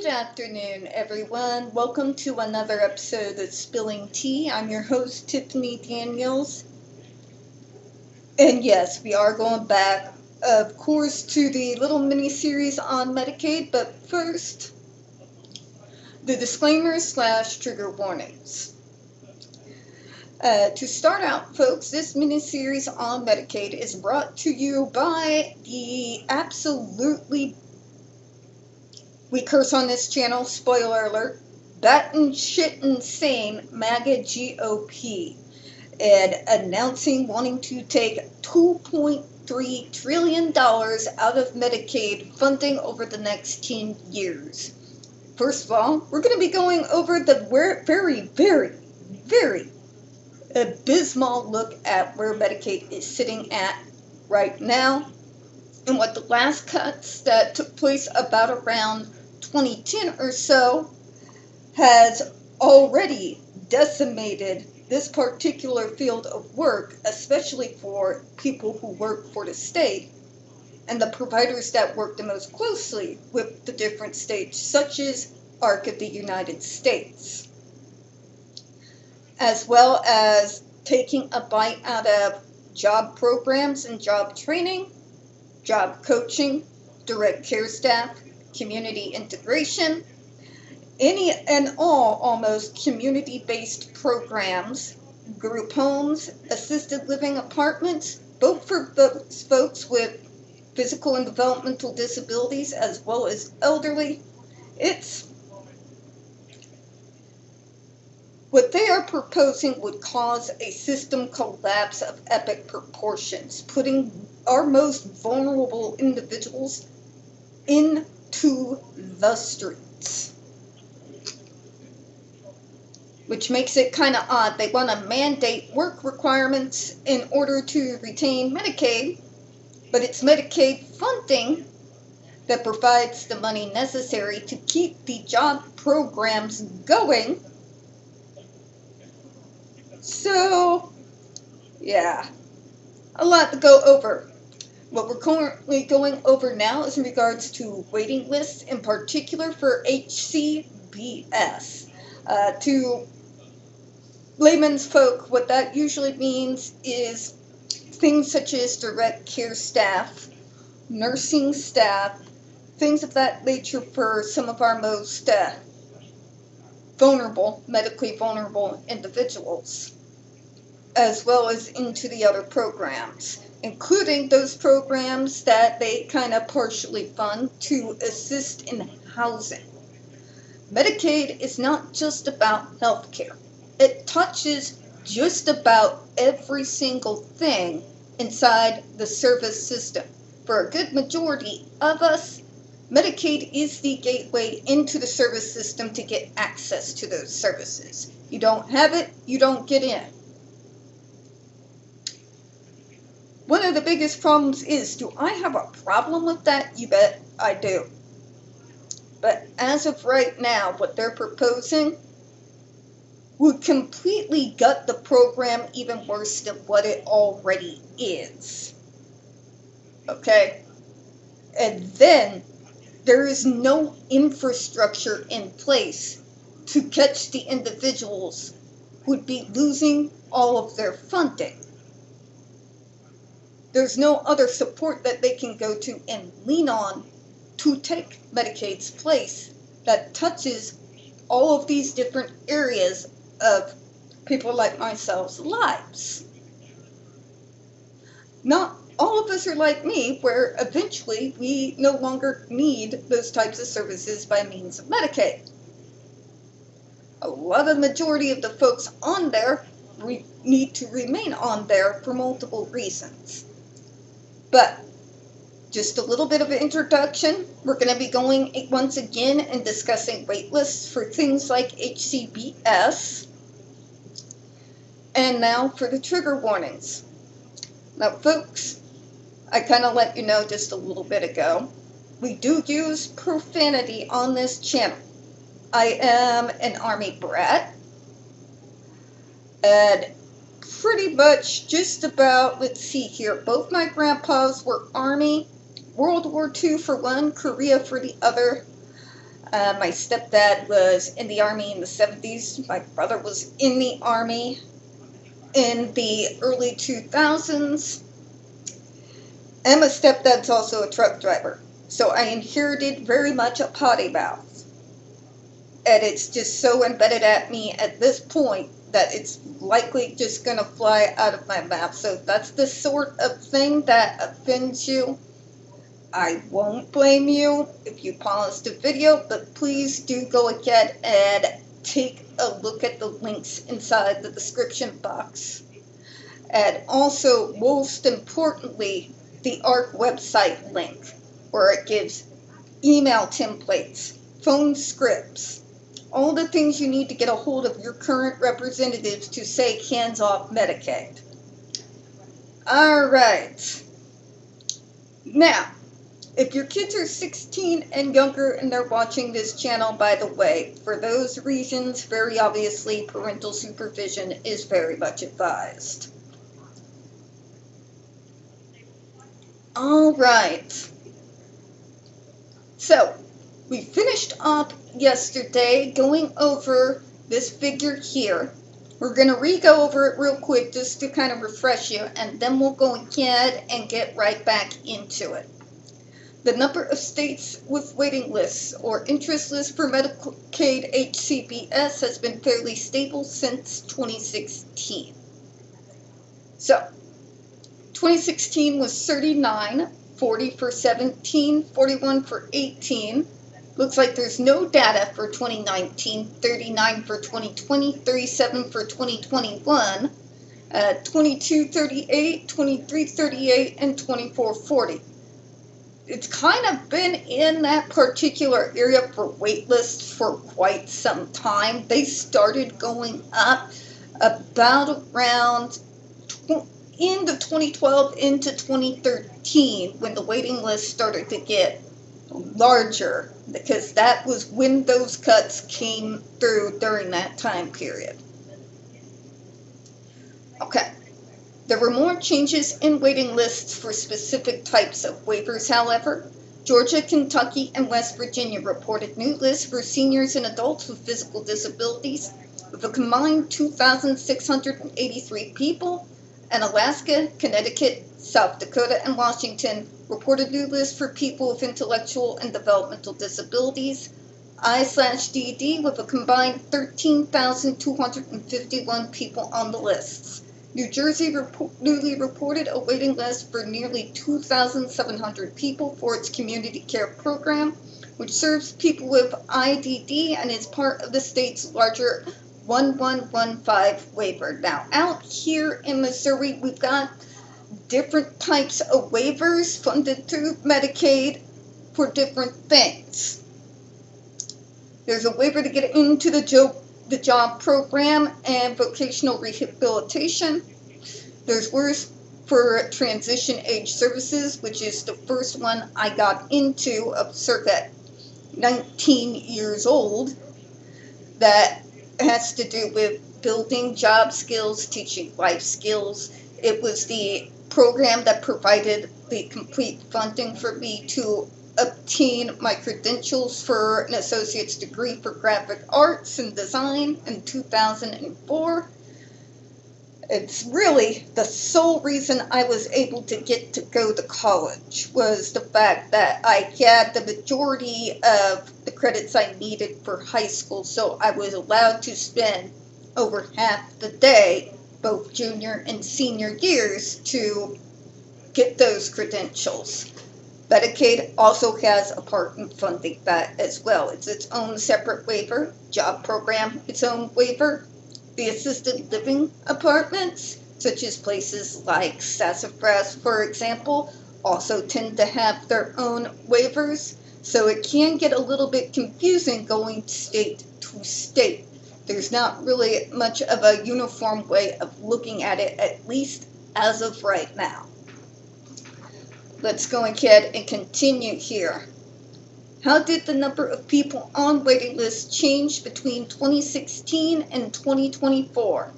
Good afternoon, everyone. Welcome to another episode of Spilling Tea. I'm your host, Tiffany Daniels. And yes, we are going back, of course, to the little mini-series on Medicaid. But first, the disclaimers / trigger warnings. To start out, folks, this mini-series on Medicaid is brought to you by the absolutely, we curse on this channel, spoiler alert, batshit insane MAGA GOP, and announcing wanting to take $2.3 trillion out of Medicaid funding over the next 10 years. First of all, we're going to be going over the very abysmal look at where Medicaid is sitting at right now, and what the last cuts that took place about around 2010 or so has already decimated this particular field of work, especially for people who work for the state and the providers that work the most closely with the different states, such as ARC of the United States, as well as taking a bite out of job programs and job training, job coaching, direct care staff, community integration, any and all almost community-based programs, group homes, assisted living apartments, both for those folks with physical and developmental disabilities as well as elderly. What they are proposing would cause a system collapse of epic proportions, putting our most vulnerable individuals into the streets. Which makes it kind of odd. They want to mandate work requirements in order to retain Medicaid, but it's Medicaid funding that provides the money necessary to keep the job programs going. So, yeah, a lot to go over. What we're currently going over now is in regards to waiting lists, in particular for HCBS. To layman's folk, what that usually means is things such as direct care staff, nursing staff, things of that nature for some of our most medically vulnerable individuals, as well as into the other programs, including those programs that they kind of partially fund to assist in housing. Medicaid is not just about health care. It touches just about every single thing inside the service system. For a good majority of us, Medicaid is the gateway into the service system to get access to those services. You don't have it, you don't get in. One of the biggest problems is, do I have a problem with that? You bet I do. But as of right now, what they're proposing would completely gut the program even worse than what it already is. Okay? And then there is no infrastructure in place to catch the individuals who would be losing all of their funding. There's no other support that they can go to and lean on to take Medicaid's place that touches all of these different areas of people like myself's lives. Not all of us are like me, where eventually we no longer need those types of services by means of Medicaid. A lot of the majority of the folks on there need to remain on there for multiple reasons. But just a little bit of an introduction. We're going to be going once again and discussing wait lists for things like HCBS. And now for the trigger warnings. Now, folks, I kind of let you know just a little bit ago, we do use profanity on this channel. I am an Army brat, and pretty much just about, let's see here, both my grandpas were Army, World War II for one, Korea for the other. My stepdad was in the Army in the 70s. My brother was in the Army in the early 2000s. And my stepdad's also a truck driver. So I inherited very much a potty mouth. And it's just so embedded at me at this point that it's likely just going to fly out of my mouth. So if that's the sort of thing that offends you, I won't blame you if you pause the video, but please do go ahead and take a look at the links inside the description box. And also, most importantly, the ARC website link, where it gives email templates, phone scripts, all the things you need to get a hold of your current representatives to say hands off Medicaid. All right. Now, if your kids are 16 and younger and they're watching this channel, by the way, for those reasons, very obviously, parental supervision is very much advised. All right. So, we finished up yesterday going over this figure here. We're going to re-go over it real quick just to kind of refresh you, and then we'll go ahead and get right back into it. The number of states with waiting lists or interest lists for Medicaid HCBS has been fairly stable since 2016. So, 2016 was 39, 40 for 17, 41 for 18. Looks like there's no data for 2019, 39 for 2020, 37 for 2021, 22, 38, 23, 38, and 24, 40. It's kind of been in that particular area for wait lists for quite some time. They started going up about around into 2012 into 2013 when the waiting list started to get larger, because that was when those cuts came through during that time period. Okay. There were more changes in waiting lists for specific types of waivers, however. Georgia, Kentucky, and West Virginia reported new lists for seniors and adults with physical disabilities, with a combined 2,683 people, and Alaska, Connecticut, South Dakota, and Washington reported new lists for people with intellectual and developmental disabilities. I/DD with a combined 13,251 people on the lists. New Jersey newly reported a waiting list for nearly 2,700 people for its community care program, which serves people with IDD and is part of the state's larger 1115 waiver. Now, out here in Missouri, we've got different types of waivers funded through Medicaid for different things. There's a waiver to get into the job program and vocational rehabilitation. There's WORS for transition age services, which is the first one I got into of circa 19 years old. That has to do with building job skills, teaching life skills. It was the program that provided the complete funding for me to obtain my credentials for an associate's degree for graphic arts and design in 2004. It's really the sole reason I was able to get to go to college was the fact that I had the majority of the credits I needed for high school, so I was allowed to spend over half the day, both junior and senior years, to get those credentials. Medicaid also has a part in funding that as well. It's its own separate waiver. Job program, its own waiver. The assisted living apartments, such as places like Sassafras, for example, also tend to have their own waivers. So it can get a little bit confusing going state to state. There's not really much of a uniform way of looking at it, at least as of right now. Let's go ahead and continue here. How did the number of people on waiting lists change between 2016 and 2024?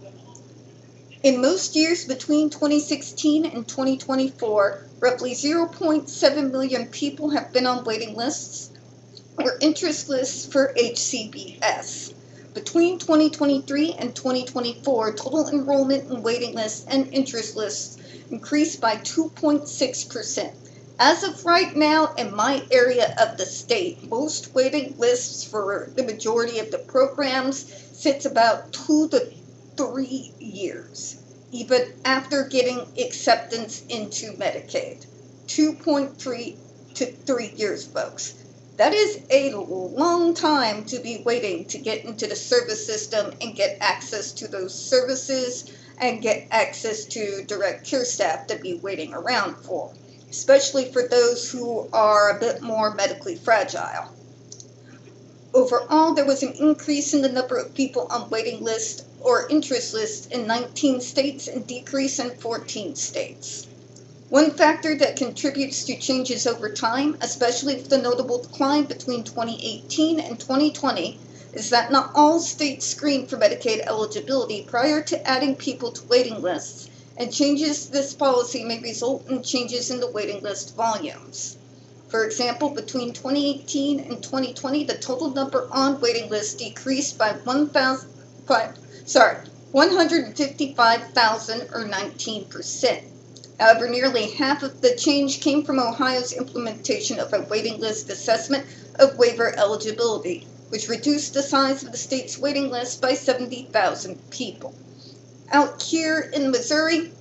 In most years between 2016 and 2024, roughly 0.7 million people have been on waiting lists. or interest lists for HCBS. Between 2023 and 2024, total enrollment in waiting lists and interest lists increased by 2.6%. As of right now, in my area of the state, most waiting lists for the majority of the programs sits about 2 to 3 years, even after getting acceptance into Medicaid. 2.3 to 3 years, folks. That is a long time to be waiting to get into the service system and get access to those services and get access to direct care staff to be waiting around for, especially for those who are a bit more medically fragile. Overall, there was an increase in the number of people on waiting lists or interest lists in 19 states and decrease in 14 states. One factor that contributes to changes over time, especially with the notable decline between 2018 and 2020, is that not all states screen for Medicaid eligibility prior to adding people to waiting lists, and changes to this policy may result in changes in the waiting list volumes. For example, between 2018 and 2020, the total number on waiting lists decreased by 155,000 or 19%. However, nearly half of the change came from Ohio's implementation of a waiting list assessment of waiver eligibility, which reduced the size of the state's waiting list by 70,000 people. Out here in Missouri,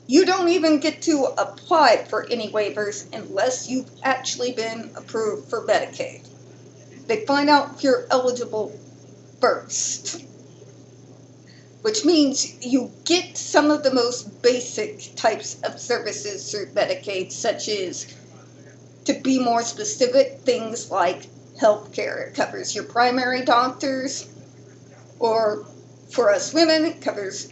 you don't even get to apply for any waivers unless you've actually been approved for Medicaid. They find out if you're eligible first, which means you get some of the most basic types of services through Medicaid, such as, to be more specific, things like health care. It covers your primary doctors, or for us women, it covers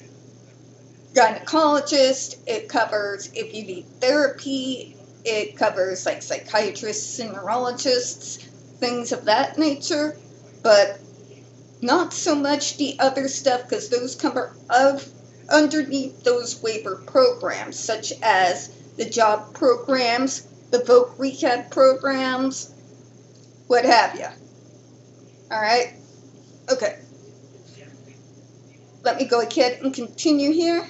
gynecologists, it covers if you need therapy, it covers like psychiatrists and neurologists, things of that nature, but not so much the other stuff, because those come underneath those waiver programs, such as the job programs, the voc rehab programs, what have you. All right? Okay. Let me go ahead and continue here.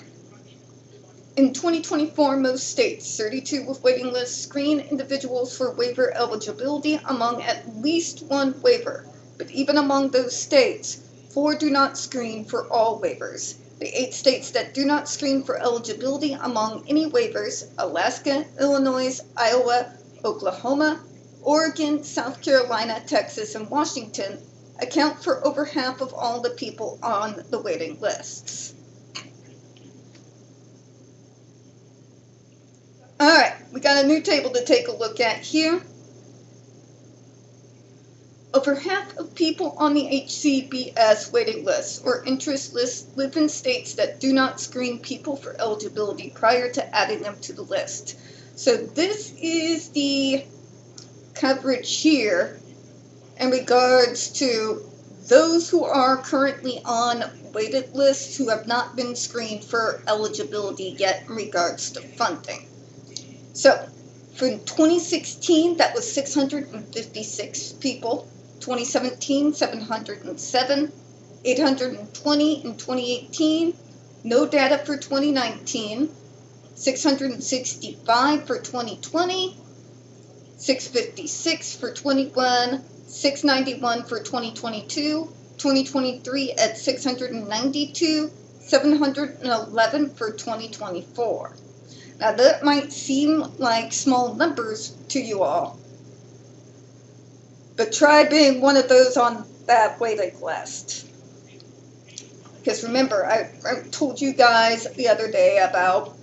In 2024, most states, 32 with waiting lists, screen individuals for waiver eligibility among at least one waiver. But even among those states, 4 do not screen for all waivers. The 8 states that do not screen for eligibility among any waivers, Alaska, Illinois, Iowa, Oklahoma, Oregon, South Carolina, Texas, and Washington, account for over half of all the people on the waiting lists. All right, we got a new table to take a look at here. Over half of people on the HCBS waiting list or interest list live in states that do not screen people for eligibility prior to adding them to the list. So this is the coverage here in regards to those who are currently on waited lists who have not been screened for eligibility yet in regards to funding. So for 2016, that was 656 people. 2017, 707, 820 in 2018, no data for 2019, 665 for 2020, 656 for 21, 691 for 2022, 2023 at 692, 711 for 2024. Now that might seem like small numbers to you all, but try being one of those on that waiting list. Because remember, I told you guys the other day about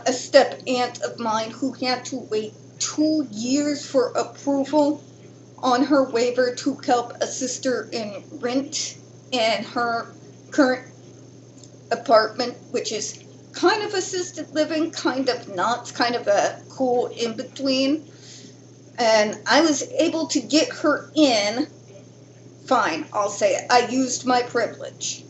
a step aunt of mine who had to wait 2 years for approval on her waiver to help assist her in rent in her current apartment, which is kind of assisted living, kind of not, kind of a cool in-between. And I was able to get her in. Fine, I'll say it. I used my privilege.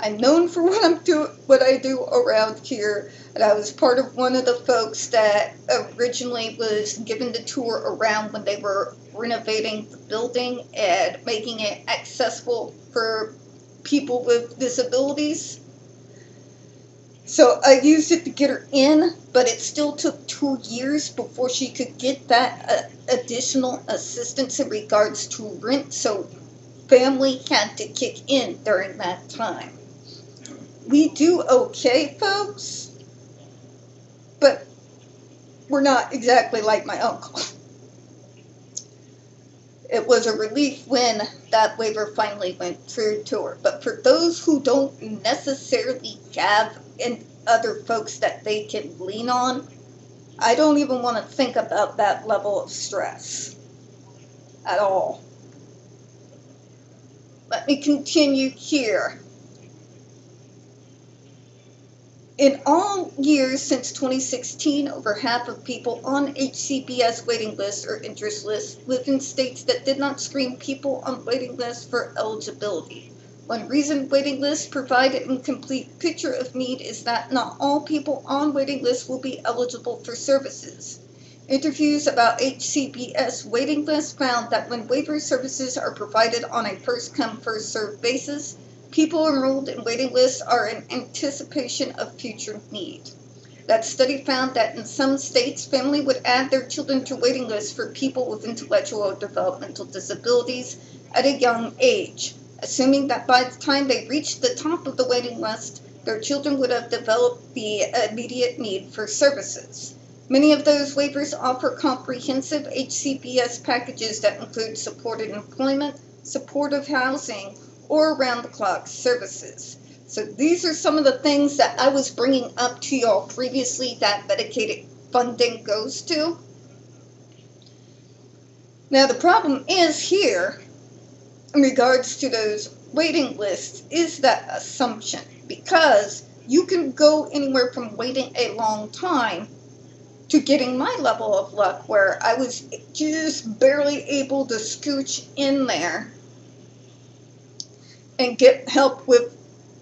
I'm known for what I do around here, and I was part of one of the folks that originally was given the tour around when they were renovating the building and making it accessible for people with disabilities. So I used it to get her in, but it still took 2 years before she could get that additional assistance in regards to rent, so family had to kick in during that time. We do okay, folks, but we're not exactly like my uncle. It was a relief when that waiver finally went through to her. But for those who don't necessarily have other folks that they can lean on, I don't even want to think about that level of stress at all. Let me continue here. In all years since 2016, over half of people on HCBS waiting lists or interest lists live in states that did not screen people on waiting lists for eligibility. One reason waiting lists provide an incomplete picture of need is that not all people on waiting lists will be eligible for services. Interviews about HCBS waiting lists found that when waiver services are provided on a first-come, first-served basis, people enrolled in waiting lists are in anticipation of future need. That study found that in some states, families would add their children to waiting lists for people with intellectual or developmental disabilities at a young age, assuming that by the time they reached the top of the waiting list, their children would have developed the immediate need for services. Many of those waivers offer comprehensive HCBS packages that include supported employment, supportive housing, or around-the-clock services. So these are some of the things that I was bringing up to y'all previously that Medicaid funding goes to. Now the problem is here, in regards to those waiting lists, is that assumption. Because you can go anywhere from waiting a long time to getting my level of luck where I was just barely able to scooch in there and get help with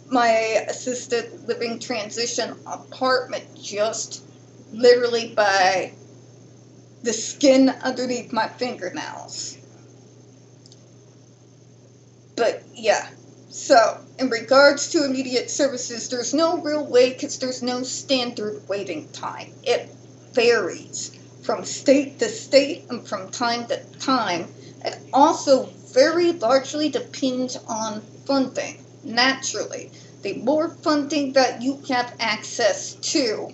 my assisted living transition apartment just literally by the skin underneath my fingernails. But yeah, so in regards to immediate services, there's no real way because there's no standard waiting time. It varies from state to state and from time to time. It also very largely depends on funding. Naturally, the more funding that you have access to,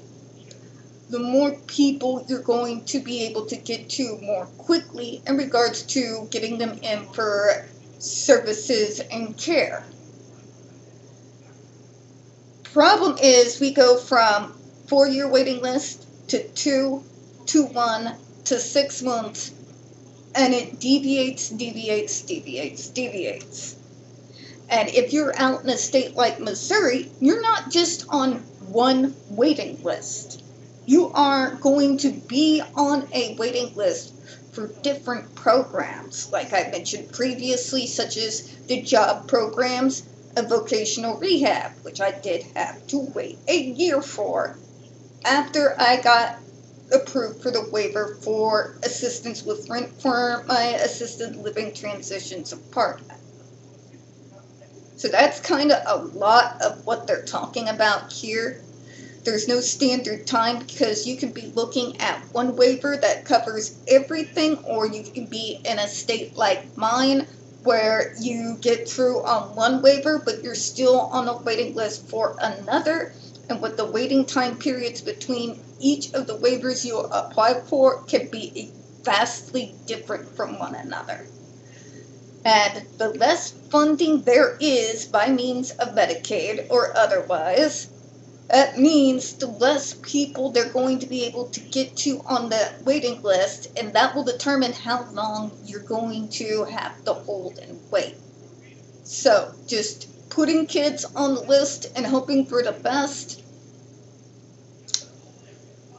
the more people you're going to be able to get to more quickly in regards to getting them in for services and care. Problem is we go from 4-year waiting list to 2 to 1 to 6 months, and it deviates. And if you're out in a state like Missouri, you're not just on one waiting list. You are going to be on a waiting list for different programs, like I mentioned previously, such as the job programs and vocational rehab, which I did have to wait a year for after I got approved for the waiver for assistance with rent for my assisted living transitions apartment. So that's kind of a lot of what they're talking about here. There's no standard time because you can be looking at one waiver that covers everything, or you can be in a state like mine where you get through on one waiver, but you're still on a waiting list for another. And with the waiting time periods between each of the waivers you apply for can be vastly different from one another. And the less funding there is by means of Medicaid or otherwise, that means the less people they're going to be able to get to on the waiting list, and that will determine how long you're going to have to hold and wait. So just putting kids on the list and hoping for the best.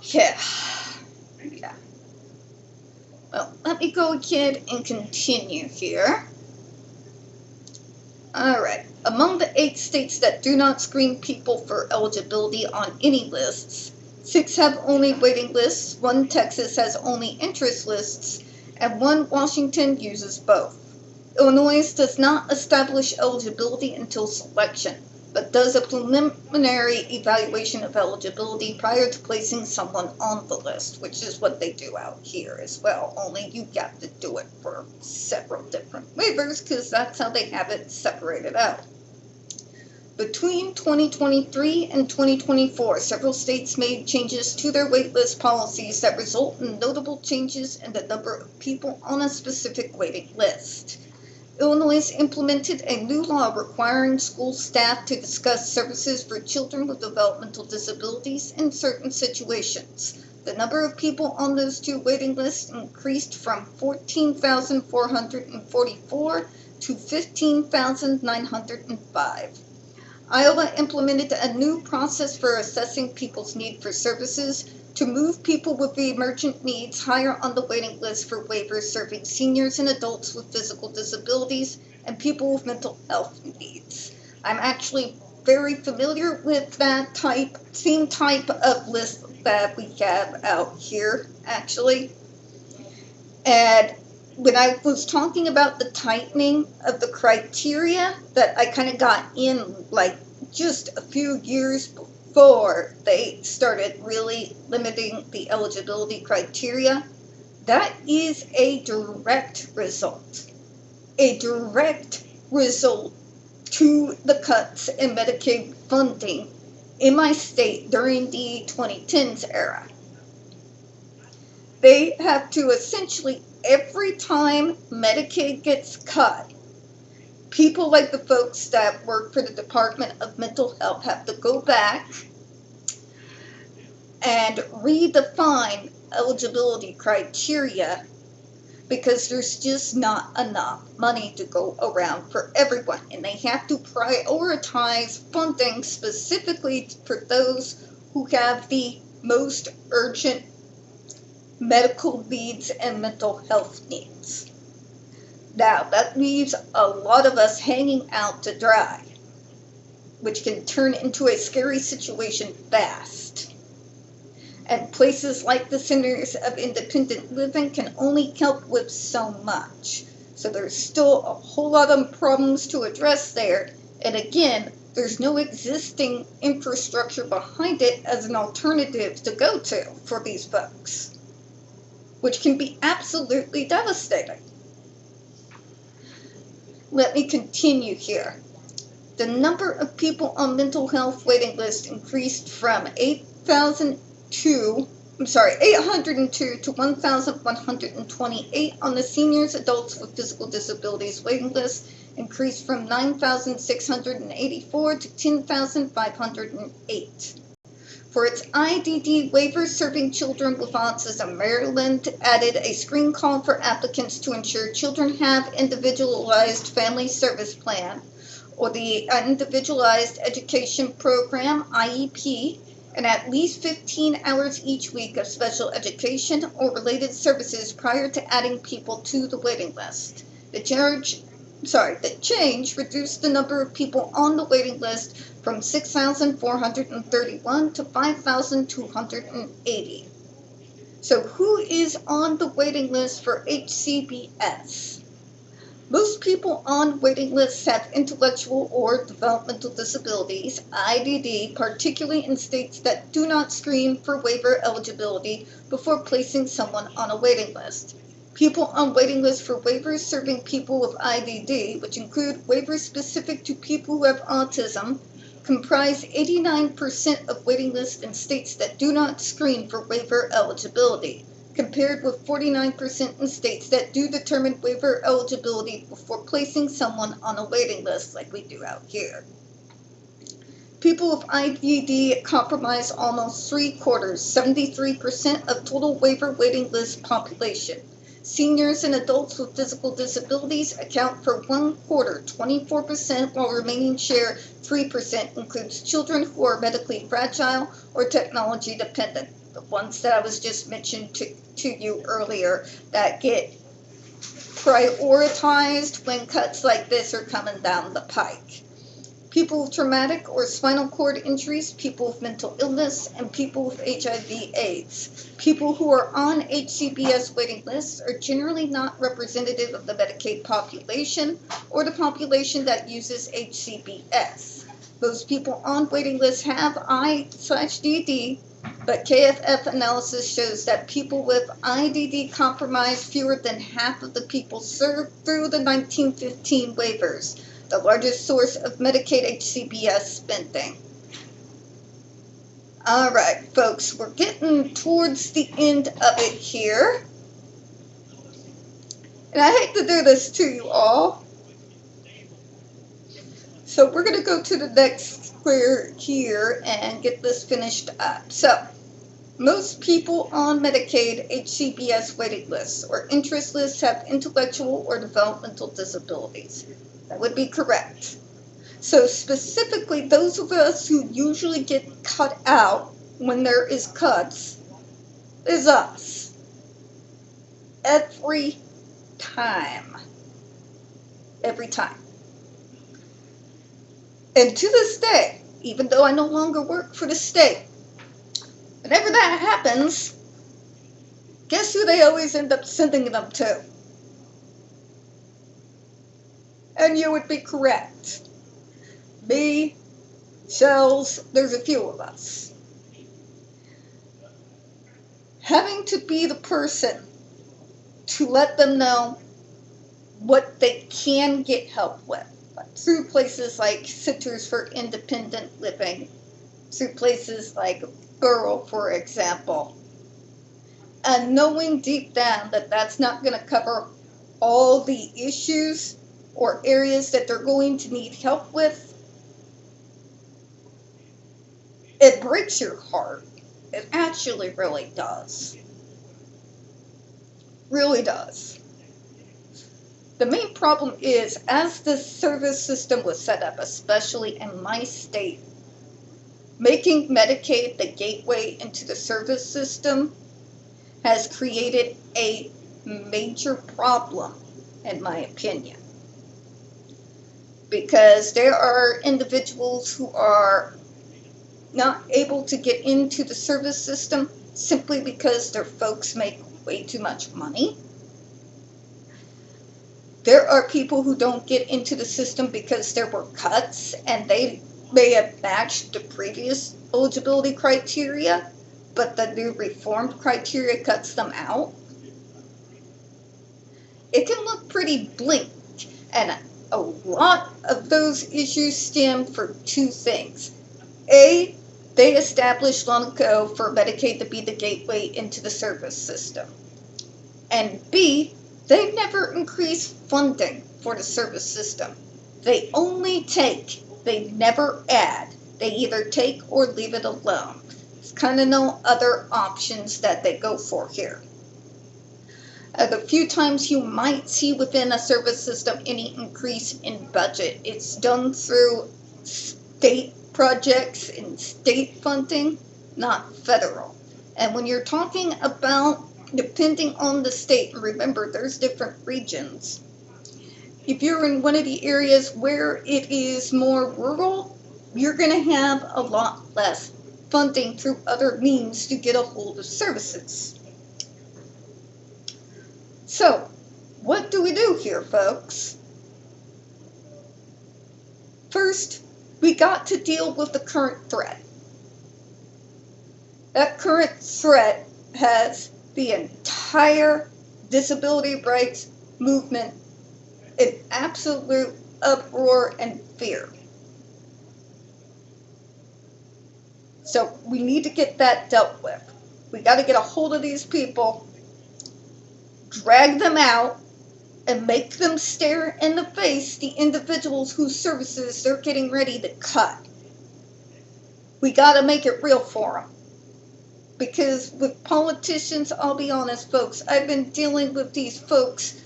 Yeah. Well, let me go ahead and continue here. Alright, Among the 8 states that do not screen people for eligibility on any lists, 6 have only waiting lists, 1 Texas has only interest lists, and 1 Washington uses both. Illinois does not establish eligibility until selection, but does a preliminary evaluation of eligibility prior to placing someone on the list, which is what they do out here as well, only you got to do it for several different waivers because that's how they have it separated out. Between 2023 and 2024, several states made changes to their waitlist policies that result in notable changes in the number of people on a specific waiting list. Illinois implemented a new law requiring school staff to discuss services for children with developmental disabilities in certain situations. The number of people on those 2 waiting lists increased from 14,444 to 15,905. Iowa implemented a new process for assessing people's need for services to move people with emergent needs higher on the waiting list for waivers serving seniors and adults with physical disabilities and people with mental health needs. I'm actually very familiar with that same type of list that we have out here, actually. And when I was talking about the tightening of the criteria that I kind of got in like just a few years before they started really limiting the eligibility criteria, that is a direct result. A direct result to the cuts in Medicaid funding in my state during the 2010s era. They have to essentially, every time Medicaid gets cut, people like the folks that work for the Department of Mental Health have to go back and redefine eligibility criteria because there's just not enough money to go around for everyone. And they have to prioritize funding specifically for those who have the most urgent medical needs and mental health needs. Now, that leaves a lot of us hanging out to dry, which can turn into a scary situation fast. And places like the Centers of Independent Living can only help with so much. So there's still a whole lot of problems to address there. And again, there's no existing infrastructure behind it as an alternative to go to for these folks, which can be absolutely devastating. Let me continue here. The number of people on mental health waiting lists increased from 802 to 1,128 on the seniors, adults with physical disabilities waiting list, increased from 9,684 to 10,508. For its IDD waivers serving children with autism, Maryland added a screen call for applicants to ensure children have individualized family service plan, or the Individualized Education Program, IEP, and at least 15 hours each week of special education or related services prior to adding people to the waiting list. The change reduced the number of people on the waiting list from 6,431 to 5,280. So who is on the waiting list for HCBS? Most people on waiting lists have intellectual or developmental disabilities, IDD, particularly in states that do not screen for waiver eligibility before placing someone on a waiting list. People on waiting lists for waivers serving people with IDD, which include waivers specific to people who have autism, comprise 89% of waiting lists in states that do not screen for waiver eligibility, compared with 49% in states that do determine waiver eligibility before placing someone on a waiting list like we do out here. People with IDD comprise almost 3/4, 73% of total waiver waiting list population. Seniors and adults with physical disabilities account for 1/4, 24%, while remaining share, 3%, includes children who are medically fragile or technology dependent. The ones that I was just mentioned to you earlier that get prioritized when cuts like this are coming down the pike. people with traumatic or spinal cord injuries, people with mental illness, and people with HIV/AIDS. People who are on HCBS waiting lists are generally not representative of the Medicaid population or the population that uses HCBS. Those people on waiting lists have I/DD, but KFF analysis shows that people with IDD comprise fewer than half of the people served through the 1915 waivers, the largest source of Medicaid HCBS spending. All right, folks, we're getting towards the end of it here. And I hate to do this to you all. So we're going to go to the next square here and get this finished up. So, most people on Medicaid HCBS waiting lists or interest lists have intellectual or developmental disabilities. That would be correct. So specifically, those of us who usually get cut out when there is cuts is us. Every time. Every time. And to this day, even though I no longer work for the state, whenever that happens, guess who they always end up sending them to? And you would be correct. Me, Shells, there's a few of us. Having to be the person to let them know what they can get help with, through places like Centers for Independent Living, through places like Borough, for example, and knowing deep down that that's not going to cover all the issues or areas that they're going to need help with, it breaks your heart. It actually really does. Really does. The main problem is, as the service system was set up, especially in my state, making Medicaid the gateway into the service system has created a major problem, in my opinion. Because there are individuals who are not able to get into the service system simply because their folks make way too much money. There are people who don't get into the system because there were cuts and they may have matched the previous eligibility criteria, but the new reformed criteria cuts them out. It can look pretty bleak, and a lot of those issues stem from two things. A, they established long ago for Medicaid to be the gateway into the service system. And B, they've never increased funding for the service system. They only take, they never add. They either take or leave it alone. There's kind of no other options that they go for here. The few times you might see within a service system any increase in budget, it's done through state projects and state funding, not federal. And when you're talking about depending on the state, and remember there's different regions, if you're in one of the areas where it is more rural, you're going to have a lot less funding through other means to get a hold of services. So, what do we do here, folks? First, we got to deal with the current threat. That current threat has the entire disability rights movement in absolute uproar and fear. So we need to get that dealt with. We got to get a hold of these people, drag them out, and make them stare in the face the individuals whose services they're getting ready to cut. We got to make it real for them. Because with politicians, I'll be honest, folks, I've been dealing with these folks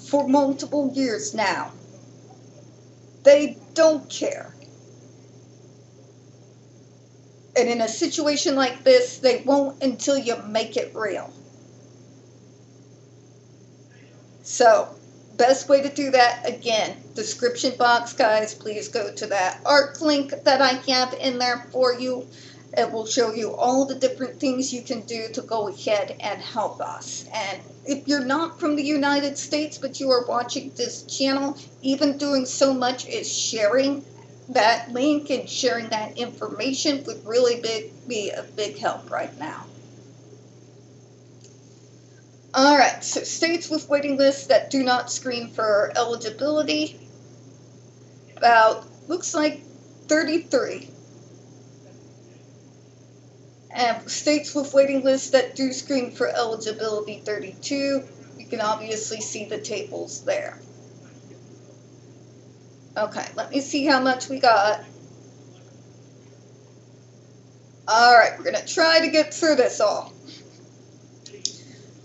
for multiple years now. They don't care. And in a situation like this, they won't until you make it real. So, Best way to do that, again, description box, guys. Please go to that ARC link that I have in there for you. It will show you all the different things you can do to go ahead and help us. And if you're not from the United States, but you are watching this channel, even doing so much as sharing that link and sharing that information would really be a big help right now. All right, so states with waiting lists that do not screen for eligibility, about, looks like 33. And states with waiting lists that do screen for eligibility, 32. You can obviously see the tables there. Okay, let me see how much we got. All right, we're going to try to get through this all.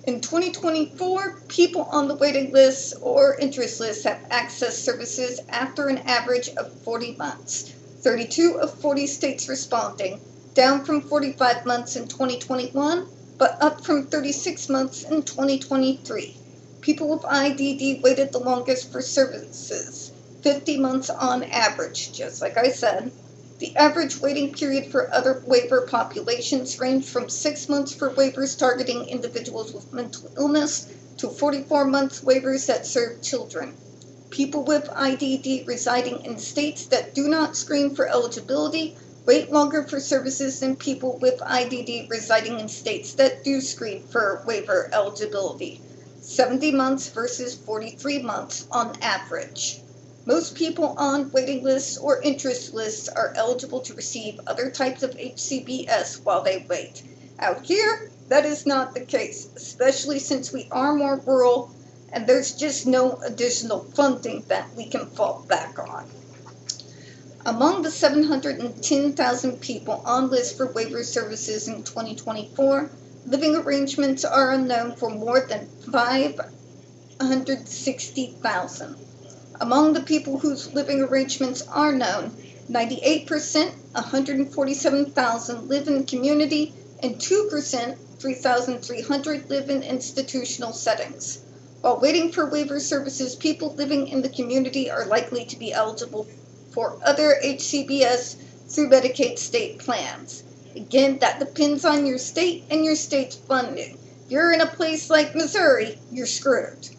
In 2024, people on the waiting list or interest list have accessed services after an average of 40 months. 32 of 40 states responding, down from 45 months in 2021, but up from 36 months in 2023. People with IDD waited the longest for services, 50 months on average, just like I said. The average waiting period for other waiver populations ranged from 6 months for waivers targeting individuals with mental illness to 44 month waivers that serve children. People with IDD residing in states that do not screen for eligibility wait longer for services than people with IDD residing in states that do screen for waiver eligibility, 70 months versus 43 months on average. Most people on waiting lists or interest lists are eligible to receive other types of HCBS while they wait. Out here, that is not the case, especially since we are more rural and there's just no additional funding that we can fall back on. Among the 710,000 people on lists for waiver services in 2024, living arrangements are unknown for more than 560,000. Among the people whose living arrangements are known, 98%, 147,000 live in community, and 2%, 3,300 live in institutional settings. While waiting for waiver services, people living in the community are likely to be eligible for other HCBS through Medicaid state plans. Again, that depends on your state and your state's funding. If you're in a place like Missouri, you're screwed.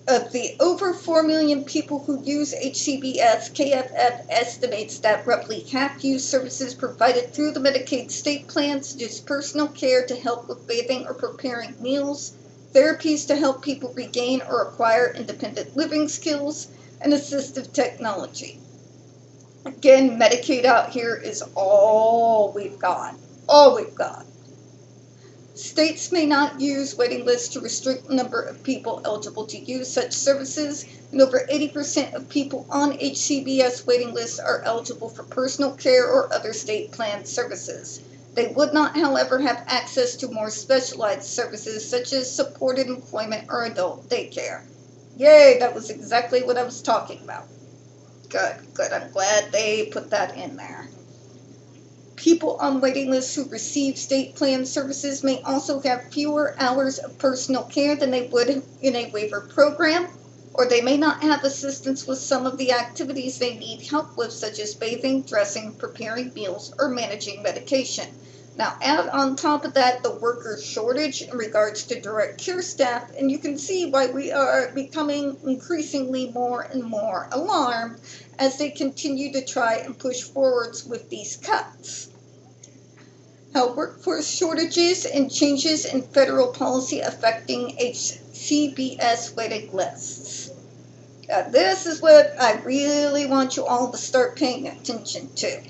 Of the over 4 million people who use HCBS, KFF estimates that roughly half use services provided through the Medicaid state plans, such as personal care to help with bathing or preparing meals, therapies to help people regain or acquire independent living skills, and assistive technology. Again, Medicaid out here is all we've got. All we've got. States may not use waiting lists to restrict the number of people eligible to use such services, and over 80% of people on HCBS waiting lists are eligible for personal care or other state planned services. They would not, however, have access to more specialized services such as supported employment or adult daycare. Yay, that was exactly what I was talking about. Good, good. I'm glad they put that in there. People on waiting lists who receive state plan services may also have fewer hours of personal care than they would in a waiver program, or they may not have assistance with some of the activities they need help with, such as bathing, dressing, preparing meals, or managing medication. Now, add on top of that the worker shortage in regards to direct care staff, and you can see why we are becoming increasingly more and more alarmed as they continue to try and push forwards with these cuts. How workforce shortages and changes in federal policy affecting HCBS waiting lists. This is what I really want you all to start paying attention to.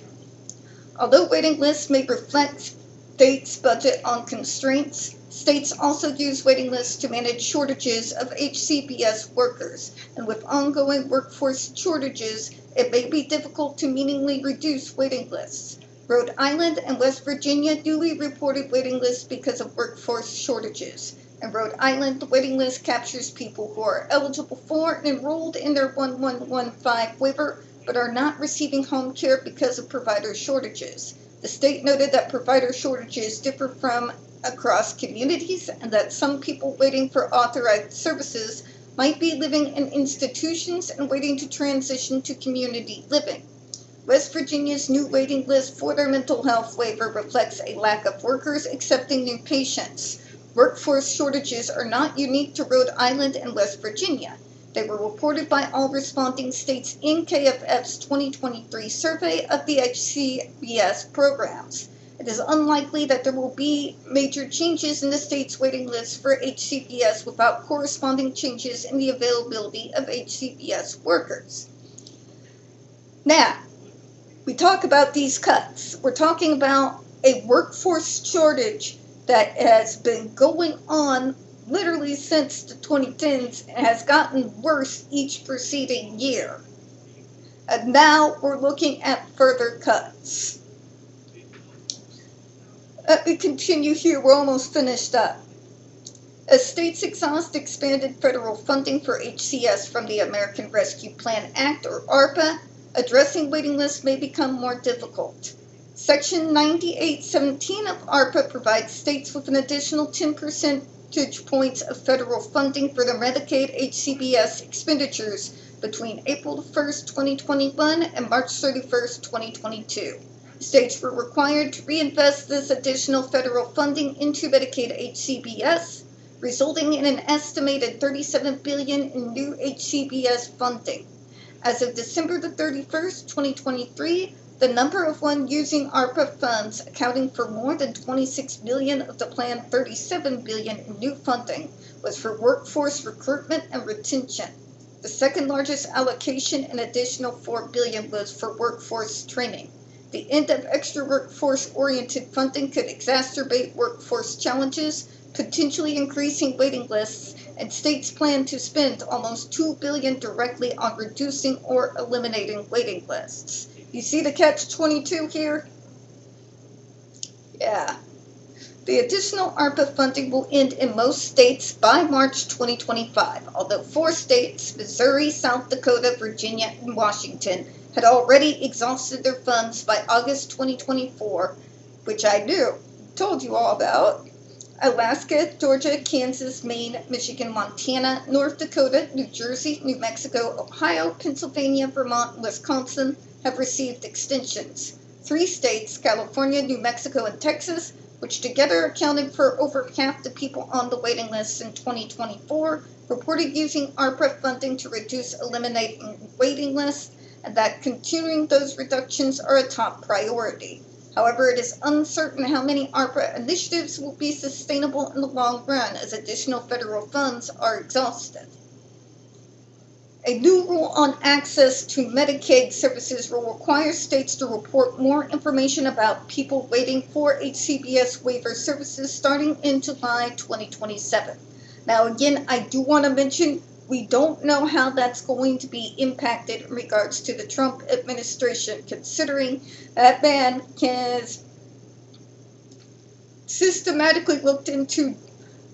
Although waiting lists may reflect states' budget on constraints, states also use waiting lists to manage shortages of HCBS workers, and with ongoing workforce shortages, it may be difficult to meaningfully reduce waiting lists. Rhode Island and West Virginia duly reported waiting lists because of workforce shortages. In Rhode Island, the waiting list captures people who are eligible for and enrolled in their 1115 waiver, but are not receiving home care because of provider shortages. The state noted that provider shortages differ from across communities and that some people waiting for authorized services might be living in institutions and waiting to transition to community living. West Virginia's new waiting list for their mental health waiver reflects a lack of workers accepting new patients. Workforce shortages are not unique to Rhode Island and West Virginia. They were reported by all responding states in KFF's 2023 survey of the HCBS programs. It is unlikely that there will be major changes in the state's waiting list for HCBS without corresponding changes in the availability of HCBS workers. Now, we talk about these cuts. We're talking about a workforce shortage that has been going on literally since the 2010s and has gotten worse each preceding year. And now we're looking at further cuts. Let me continue here. We're almost finished up. As states exhaust expanded federal funding for HCS from the American Rescue Plan Act, or ARPA, addressing waiting lists may become more difficult. Section 9817 of ARPA provides states with an additional 10 percentage points of federal funding for their Medicaid HCBS expenditures between April 1st, 2021 and March 31st, 2022. States were required to reinvest this additional federal funding into Medicaid HCBS, resulting in an estimated $37 billion in new HCBS funding. As of December the 31st, 2023, the number of one using ARPA funds, accounting for more than $26 billion of the planned $37 billion in new funding, was for workforce recruitment and retention. The second largest allocation, an additional $4 billion, was for workforce training. The end of extra workforce-oriented funding could exacerbate workforce challenges, potentially increasing waiting lists, and states plan to spend almost $2 billion directly on reducing or eliminating waiting lists. You see the catch-22 here? Yeah. The additional ARPA funding will end in most states by March 2025, although 4 states, Missouri, South Dakota, Virginia, and Washington, had already exhausted their funds by August 2024, which I told you all about. Alaska, Georgia, Kansas, Maine, Michigan, Montana, North Dakota, New Jersey, New Mexico, Ohio, Pennsylvania, Vermont, and Wisconsin have received extensions. 3 states, California, New Mexico, and Texas, which together accounted for over half the people on the waiting list in 2024, reported using ARPA funding to reduce eliminating waiting lists, and that continuing those reductions are a top priority. However, it is uncertain how many ARPA initiatives will be sustainable in the long run as additional federal funds are exhausted. A new rule on access to Medicaid services will require states to report more information about people waiting for HCBS waiver services starting in July 2027. Now, again, I do want to mention we don't know how that's going to be impacted in regards to the Trump administration, considering that man has systematically looked into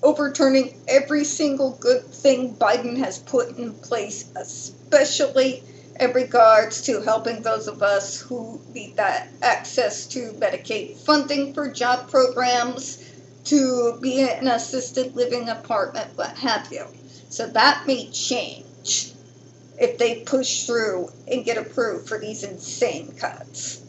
overturning every single good thing Biden has put in place, especially in regards to helping those of us who need that access to Medicaid funding for job programs, to be in an assisted living apartment, what have you. So that may change if they push through and get approved for these insane cuts.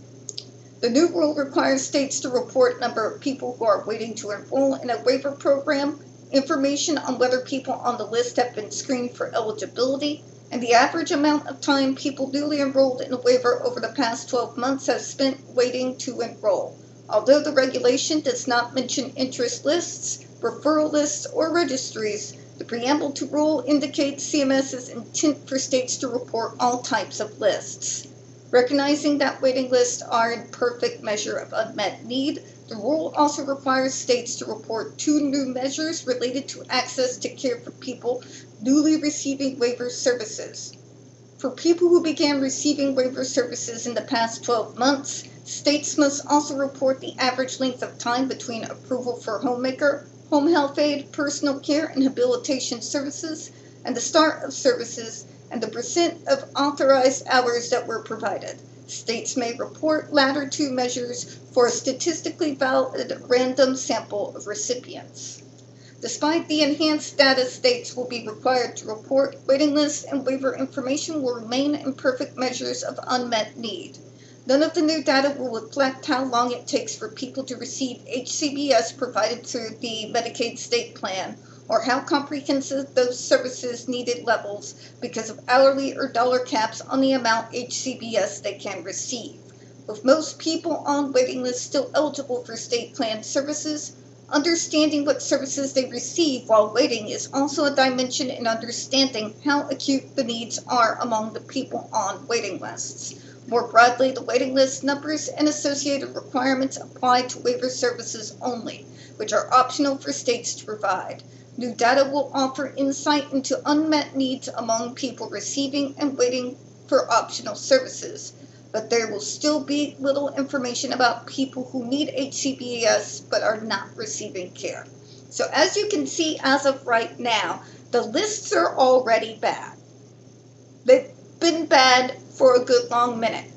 The new rule requires states to report number of people who are waiting to enroll in a waiver program, information on whether people on the list have been screened for eligibility, and the average amount of time people newly enrolled in a waiver over the past 12 months have spent waiting to enroll. Although the regulation does not mention interest lists, referral lists, or registries, the preamble to rule indicates CMS's intent for states to report all types of lists. Recognizing that waiting lists are an imperfect measure of unmet need, the rule also requires states to report 2 new measures related to access to care for people newly receiving waiver services. For people who began receiving waiver services in the past 12 months, states must also report the average length of time between approval for homemaker, home health aide, personal care, and habilitation services, and the start of services, and the % of authorized hours that were provided. States may report latter 2 measures for a statistically valid random sample of recipients. Despite the enhanced data, states will be required to report waiting lists, and waiver information will remain imperfect measures of unmet need. None of the new data will reflect how long it takes for people to receive HCBS provided through the Medicaid state plan, or how comprehensive those services needed levels because of hourly or dollar caps on the amount HCBS they can receive. With most people on waiting lists still eligible for state plan services, understanding what services they receive while waiting is also a dimension in understanding how acute the needs are among the people on waiting lists. More broadly, the waiting list numbers and associated requirements apply to waiver services only, which are optional for states to provide. New data will offer insight into unmet needs among people receiving and waiting for optional services, but there will still be little information about people who need HCBS but are not receiving care. So as you can see, as of right now, the lists are already bad. They've been bad for a good long minute,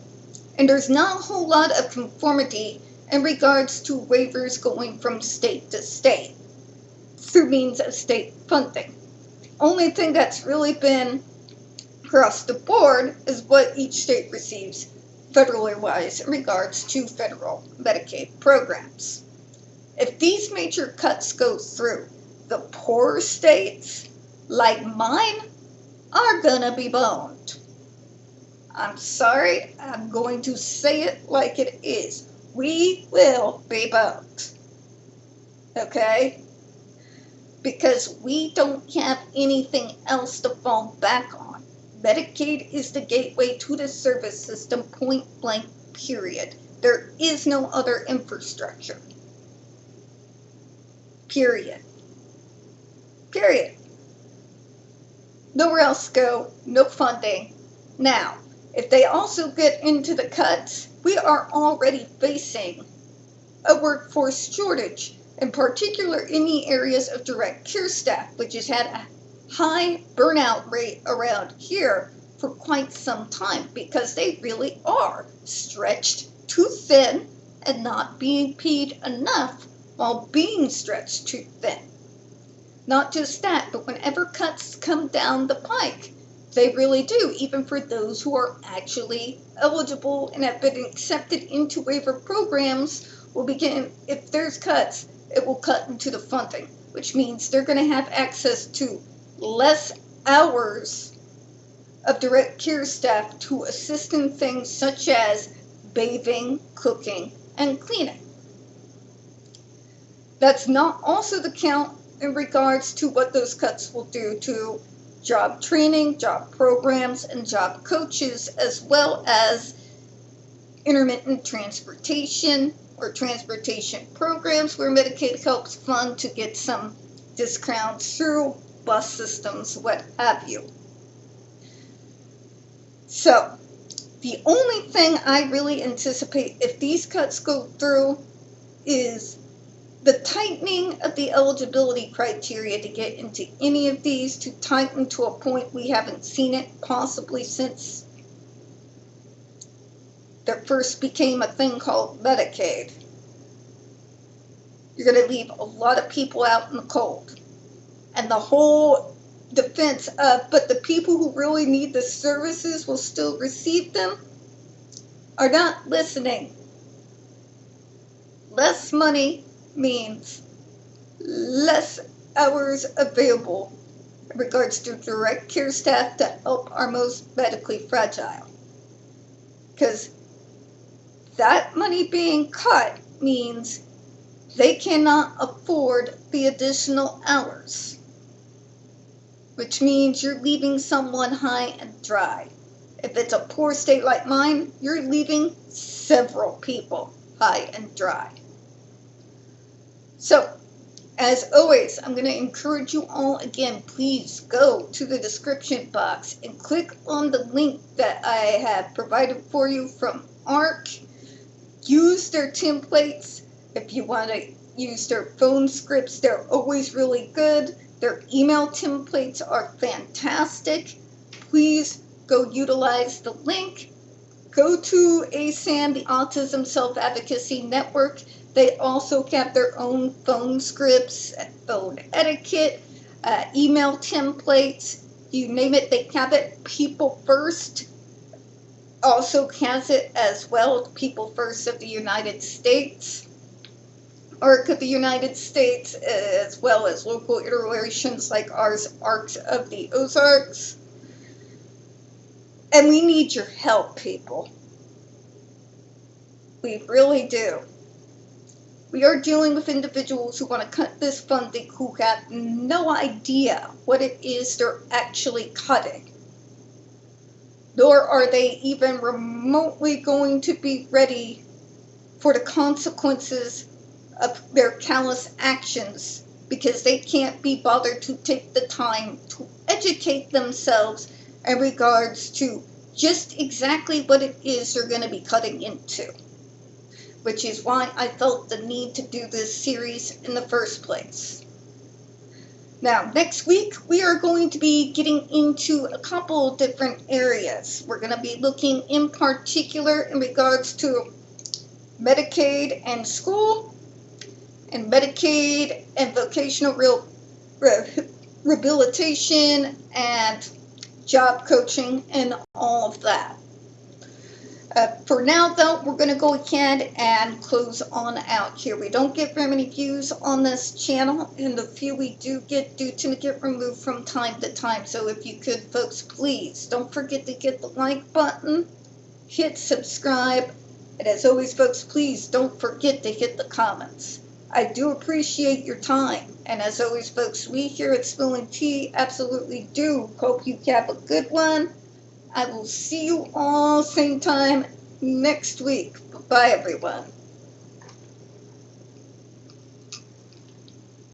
and there's not a whole lot of conformity in regards to waivers going from state to state through means of state funding. The only thing that's really been across the board is what each state receives federally wise in regards to federal Medicaid programs. If these major cuts go through, the poorer states, like mine, are gonna be boned. I'm sorry, I'm going to say it like it is. We will be boned. Okay? Because we don't have anything else to fall back on. Medicaid is the gateway to the service system, point blank, period. There is no other infrastructure. Period. Period. Nowhere else to go, no funding. Now, if they also get into the cuts, we are already facing a workforce shortage, in particular in the areas of direct care staff, which has had a high burnout rate around here for quite some time because they really are stretched too thin and not being paid enough while being stretched too thin. Not just that, but whenever cuts come down the pike, they really do, even for those who are actually eligible and have been accepted into waiver programs, will begin, if there's cuts, it will cut into the funding, which means they're going to have access to less hours of direct care staff to assist in things such as bathing, cooking, and cleaning. That's not also the count in regards to what those cuts will do to job training, job programs, and job coaches, as well as intermittent transportation or transportation programs where Medicaid helps fund to get some discounts through bus systems, what have you. So, the only thing I really anticipate if these cuts go through is the tightening of the eligibility criteria to get into any of these, to tighten to a point we haven't seen it possibly since there first became a thing called Medicaid. You're going to leave a lot of people out in the cold. And the whole defense of, but the people who really need the services will still receive them, are not listening. Less money means less hours available in regards to direct care staff to help our most medically fragile. Because that money being cut means they cannot afford the additional hours, which means you're leaving someone high and dry. If it's a poor state like mine, you're leaving several people high and dry. So, as always, I'm going to encourage you all again, please go to the description box and click on the link that I have provided for you from ARC. Use their templates. If you want to use their phone scripts, they're always really good. Their email templates are fantastic. Please go utilize the link. Go to ASAN, the Autism Self-Advocacy Network. They also have their own phone scripts, phone etiquette, email templates, you name it, they have it. People First also has it as well, People First of the United States, ARC of the United States, as well as local iterations like ours, ARCs of the Ozarks. And we need your help, people. We really do. We are dealing with individuals who want to cut this funding who have no idea what it is they're actually cutting. Nor are they even remotely going to be ready for the consequences of their callous actions because they can't be bothered to take the time to educate themselves in regards to just exactly what it is they're going to be cutting into. Which is why I felt the need to do this series in the first place. Now, next week, we are going to be getting into a couple of different areas. We're going to be looking in particular in regards to Medicaid and school, and Medicaid and vocational rehabilitation and job coaching and all of that. For now, though, we're going to go ahead and close on out here. We don't get very many views on this channel, and the few we do get do tend to get removed from time to time. So if you could, folks, please don't forget to hit the like button, hit subscribe, and as always, folks, please don't forget to hit the comments. I do appreciate your time, and as always, folks, we here at Spilling Tea absolutely do hope you have a good one. I will see you all same time next week. Bye, everyone.